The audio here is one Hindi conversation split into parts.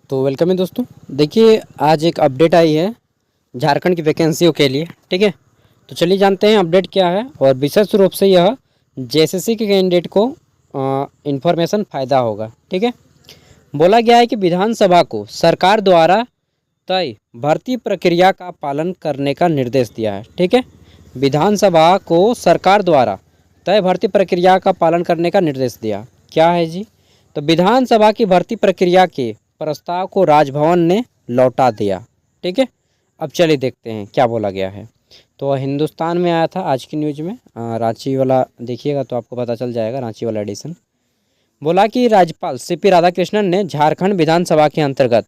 तो वेलकम है दोस्तों। देखिए आज एक अपडेट आई है झारखंड की वैकेंसियों के लिए। ठीक है, तो चलिए जानते हैं अपडेट क्या है। और विशेष रूप से यह जेएसएससी के कैंडिडेट को इन्फॉर्मेशन फ़ायदा होगा। ठीक है, बोला गया है कि विधानसभा को सरकार द्वारा तय भर्ती प्रक्रिया का पालन करने का निर्देश दिया है। ठीक है, विधानसभा को सरकार द्वारा तय भर्ती प्रक्रिया का पालन करने का निर्देश दिया। क्या है जी? तो विधानसभा की भर्ती प्रक्रिया के प्रस्ताव को राजभवन ने लौटा दिया। ठीक है, अब चलिए देखते हैं क्या बोला गया है। तो हिंदुस्तान में आया था आज की न्यूज़ में, रांची वाला देखिएगा तो आपको पता चल जाएगा, रांची वाला एडिशन। बोला कि राज्यपाल सीपी राधाकृष्णन ने झारखंड विधानसभा के अंतर्गत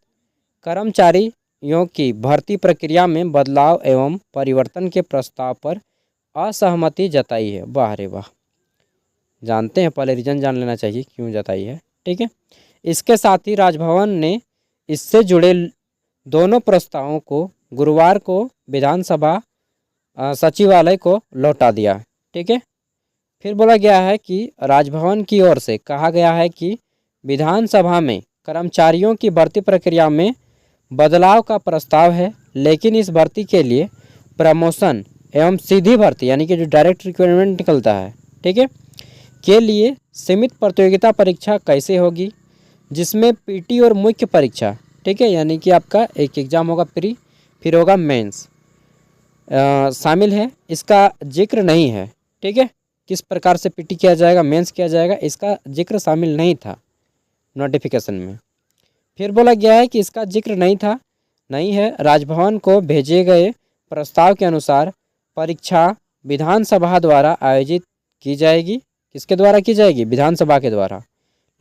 कर्मचारियों की भर्ती प्रक्रिया में बदलाव एवं परिवर्तन के प्रस्ताव पर असहमति जताई है। वाह रे वाह, जानते हैं, पहले रीजन जान लेना चाहिए क्यों जताई है। ठीक है, इसके साथ ही राजभवन ने इससे जुड़े दोनों प्रस्तावों को गुरुवार को विधानसभा सचिवालय को लौटा दिया। ठीक है, फिर बोला गया है कि राजभवन की ओर से कहा गया है कि विधानसभा में कर्मचारियों की भर्ती प्रक्रिया में बदलाव का प्रस्ताव है, लेकिन इस भर्ती के लिए प्रमोशन एवं सीधी भर्ती यानी कि जो डायरेक्ट रिक्रूटमेंट निकलता है, ठीक है, के लिए सीमित प्रतियोगिता परीक्षा कैसे होगी, जिसमें पीटी और मुख्य परीक्षा, ठीक है, यानी कि आपका एक एग्ज़ाम होगा प्री, फिर होगा मेंस, शामिल है। इसका जिक्र नहीं है। ठीक है, किस प्रकार से पीटी किया जाएगा, मेंस किया जाएगा, इसका जिक्र शामिल नहीं था नोटिफिकेशन में। फिर बोला गया है कि इसका जिक्र नहीं है। राजभवन को भेजे गए प्रस्ताव के अनुसार परीक्षा विधानसभा द्वारा आयोजित की जाएगी। किसके द्वारा की जाएगी? विधानसभा के द्वारा,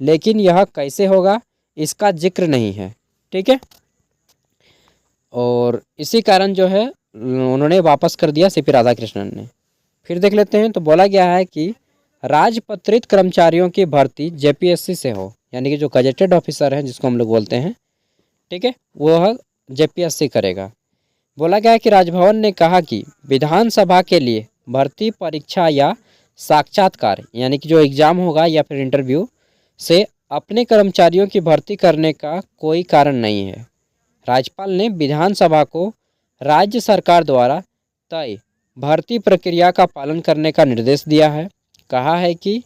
लेकिन यह कैसे होगा इसका जिक्र नहीं है। ठीक है, और इसी कारण जो है उन्होंने वापस कर दिया सीपी राधाकृष्णन ने। फिर देख लेते हैं, तो बोला गया है कि राजपत्रित कर्मचारियों की भर्ती जेपीएससी से हो, यानी कि जो गजेटेड ऑफिसर हैं जिसको हम लोग बोलते हैं, ठीक है, वह जेपीएससी करेगा। बोला गया है कि राजभवन ने कहा कि विधानसभा के लिए भर्ती परीक्षा या साक्षात्कार यानी कि जो एग्ज़ाम होगा या फिर इंटरव्यू से अपने कर्मचारियों की भर्ती करने का कोई कारण नहीं है। राज्यपाल ने विधानसभा को राज्य सरकार द्वारा तय भर्ती प्रक्रिया का पालन करने का निर्देश दिया है। कहा है कि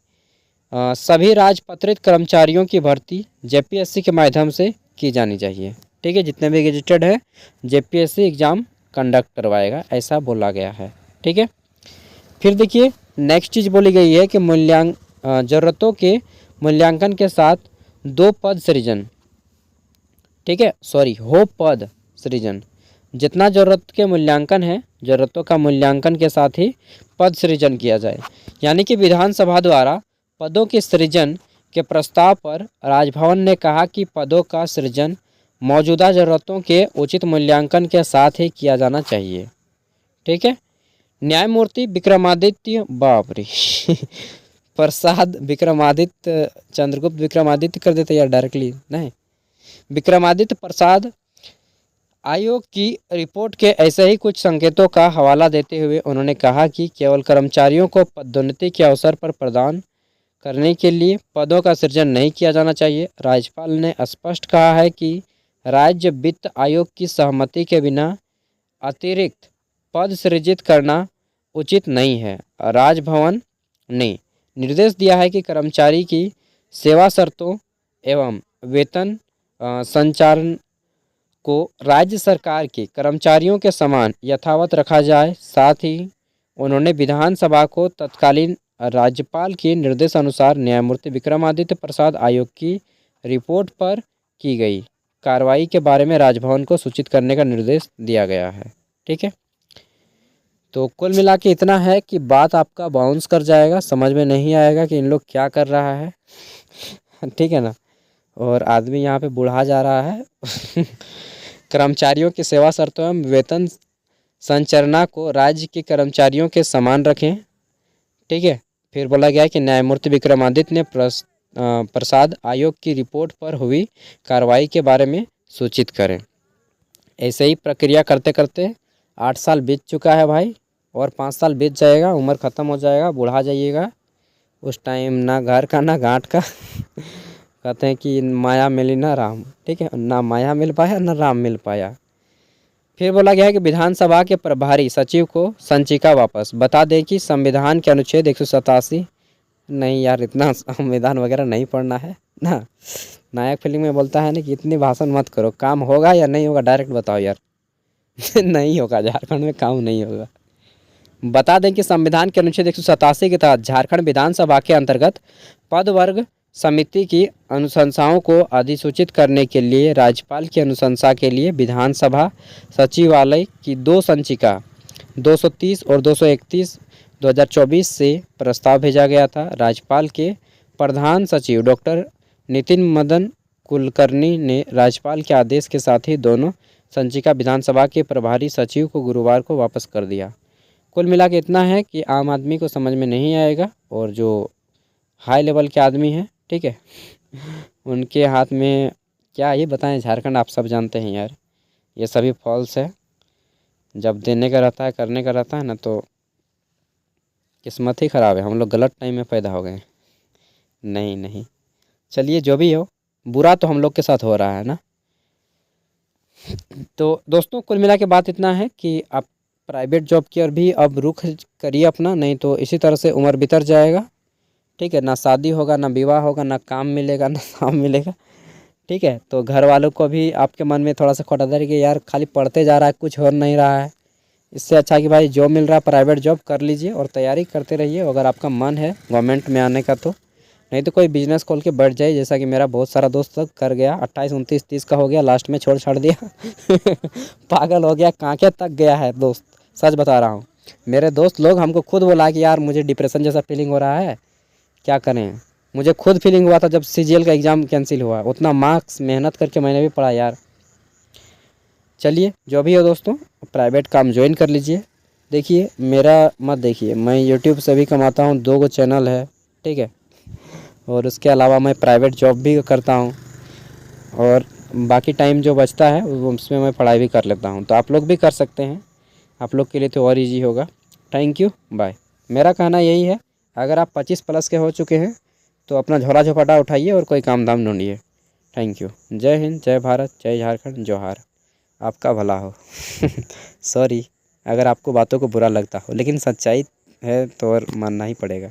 सभी राजपत्रित कर्मचारियों की भर्ती जेपीएससी के माध्यम से की जानी चाहिए। ठीक है, जितने भी गेजेटेड है जेपीएससी एग्ज़ाम कंडक्ट करवाएगा, ऐसा बोला गया है। ठीक है, फिर देखिए नेक्स्ट चीज़ बोली गई है कि ज़रूरतों के मूल्यांकन के साथ दो पद सृजन, ठीक है, हो पद सृजन। जितना ज़रूरत के मूल्यांकन है, ज़रूरतों का मूल्यांकन के साथ ही पद सृजन किया जाए। यानी कि विधानसभा द्वारा पदों के सृजन के प्रस्ताव पर राजभवन ने कहा कि पदों का सृजन मौजूदा ज़रूरतों के उचित मूल्यांकन के साथ ही किया जाना चाहिए। ठीक है, न्यायमूर्ति विक्रमादित्य बाबरी प्रसाद विक्रमादित्य चंद्रगुप्त विक्रमादित्य कर देते यार, डायरेक्टली नहीं, विक्रमादित्य प्रसाद आयोग की रिपोर्ट के ऐसे ही कुछ संकेतों का हवाला देते हुए उन्होंने कहा कि केवल कर्मचारियों को पदोन्नति के अवसर पर प्रदान करने के लिए पदों का सृजन नहीं किया जाना चाहिए। राज्यपाल ने स्पष्ट कहा है कि राज्य वित्त आयोग की सहमति के बिना अतिरिक्त पद सृजित करना उचित नहीं है। राजभवन ने निर्देश दिया है कि कर्मचारी की सेवा शर्तों एवं वेतन संचालन को राज्य सरकार के कर्मचारियों के समान यथावत रखा जाए। साथ ही उन्होंने विधानसभा को तत्कालीन राज्यपाल के निर्देशानुसार न्यायमूर्ति विक्रमादित्य प्रसाद आयोग की रिपोर्ट पर की गई कार्रवाई के बारे में राजभवन को सूचित करने का निर्देश दिया गया है। ठीक है, तो कुल मिला के इतना है कि बात आपका बाउंस कर जाएगा, समझ में नहीं आएगा कि इन लोग क्या कर रहा है। ठीक है ना, और आदमी यहाँ पे बुढ़ा जा रहा है। कर्मचारियों की सेवा शर्तों एवं वेतन संरचना को राज्य के कर्मचारियों के समान रखें। ठीक है, फिर बोला गया कि न्यायमूर्ति विक्रमादित्य ने प्रसाद आयोग की रिपोर्ट पर हुई कार्रवाई के बारे में सूचित करें। ऐसे ही प्रक्रिया करते करते 8 साल बीत चुका है भाई, और 5 साल बीत जाएगा, उम्र ख़त्म हो जाएगा, बुढ़ा जाइएगा। उस टाइम ना घर का ना गांठ का कहते हैं कि माया मिली ना राम, ठीक है, ना माया मिल पाया ना राम मिल पाया। फिर बोला गया है कि विधानसभा के प्रभारी सचिव को संचिका वापस, बता दें कि संविधान के अनुच्छेद 187, नहीं यार इतना संविधान वगैरह नहीं पढ़ना है ना। नायक फिल्म में बोलता है ना कि इतनी भाषण मत करो, काम होगा या नहीं होगा डायरेक्ट बताओ यार। नहीं होगा, झारखंड में काम नहीं होगा। बता दें कि संविधान के अनुच्छेद 187 के तहत झारखंड विधानसभा के अंतर्गत पद वर्ग समिति की अनुशंसाओं को अधिसूचित करने के लिए राज्यपाल की अनुशंसा के लिए विधानसभा सचिवालय की 2 संचिका 230 और 231 2024 से प्रस्ताव भेजा गया था। राज्यपाल के प्रधान सचिव डॉक्टर नितिन मदन कुलकर्णी ने राज्यपाल के आदेश के साथ ही दोनों संचिका विधानसभा के प्रभारी सचिव को गुरुवार को वापस कर दिया। कुल मिला के इतना है कि आम आदमी को समझ में नहीं आएगा, और जो हाई लेवल के आदमी हैं, ठीक है, उनके हाथ में क्या ये बताएं। झारखंड आप सब जानते हैं यार, ये सभी फॉल्स है। जब देने का रहता है, करने का रहता है ना, तो किस्मत ही ख़राब है। हम लोग गलत टाइम में पैदा हो गए। नहीं, चलिए जो भी हो, बुरा तो हम लोग के साथ हो रहा है ना। तो दोस्तों कुल मिला के बात इतना है कि आप प्राइवेट जॉब की और भी अब रुख करिए अपना, नहीं तो इसी तरह से उम्र बीतर जाएगा, ठीक है। ना शादी होगा, ना विवाह होगा, ना काम मिलेगा, ना काम मिलेगा, ठीक है। तो घर वालों को भी आपके मन में थोड़ा सा खोटा था कि यार खाली पढ़ते जा रहा है, कुछ हो नहीं रहा है। इससे अच्छा कि भाई जॉब मिल रहा है प्राइवेट जॉब कर लीजिए और तैयारी करते रहिए अगर आपका मन है गवर्नमेंट में आने का। तो नहीं तो कोई बिजनेस खोल के बैठ जाए, जैसा कि मेरा बहुत सारा दोस्त कर गया। 28, 29, 30 का हो गया, लास्ट में छोड़ छाड़ दिया। पागल हो गया, कांके तक गया है दोस्त, सच बता रहा हूँ। मेरे दोस्त लोग हमको खुद बोला कि यार मुझे डिप्रेशन जैसा फीलिंग हो रहा है, क्या करें। मुझे खुद फीलिंग हुआ था जब CGL का एग्ज़ाम कैंसिल हुआ। उतना मार्क्स मेहनत करके मैंने भी पढ़ा यार। चलिए जो भी हो दोस्तों, प्राइवेट काम ज्वाइन कर लीजिए। देखिए मेरा मत देखिए, मैं यूट्यूब से भी कमाता हूँ, 2 चैनल है, ठीक है, और उसके अलावा मैं प्राइवेट जॉब भी करता हूँ, और बाकी टाइम जो बचता है उसमें मैं पढ़ाई भी कर लेता हूँ। तो आप लोग भी कर सकते हैं, आप लोग के लिए तो और ईजी होगा। Thank you, bye. मेरा कहना यही है, अगर आप 25+ के हो चुके हैं तो अपना झोला झपटा उठाइए और कोई काम धाम ढूंढिए। Thank you. जय हिंद, जय भारत, जय झारखंड, जोहार। आपका भला हो। सॉरी अगर आपको बातों को बुरा लगता हो, लेकिन सच्चाई है तो और मानना ही पड़ेगा।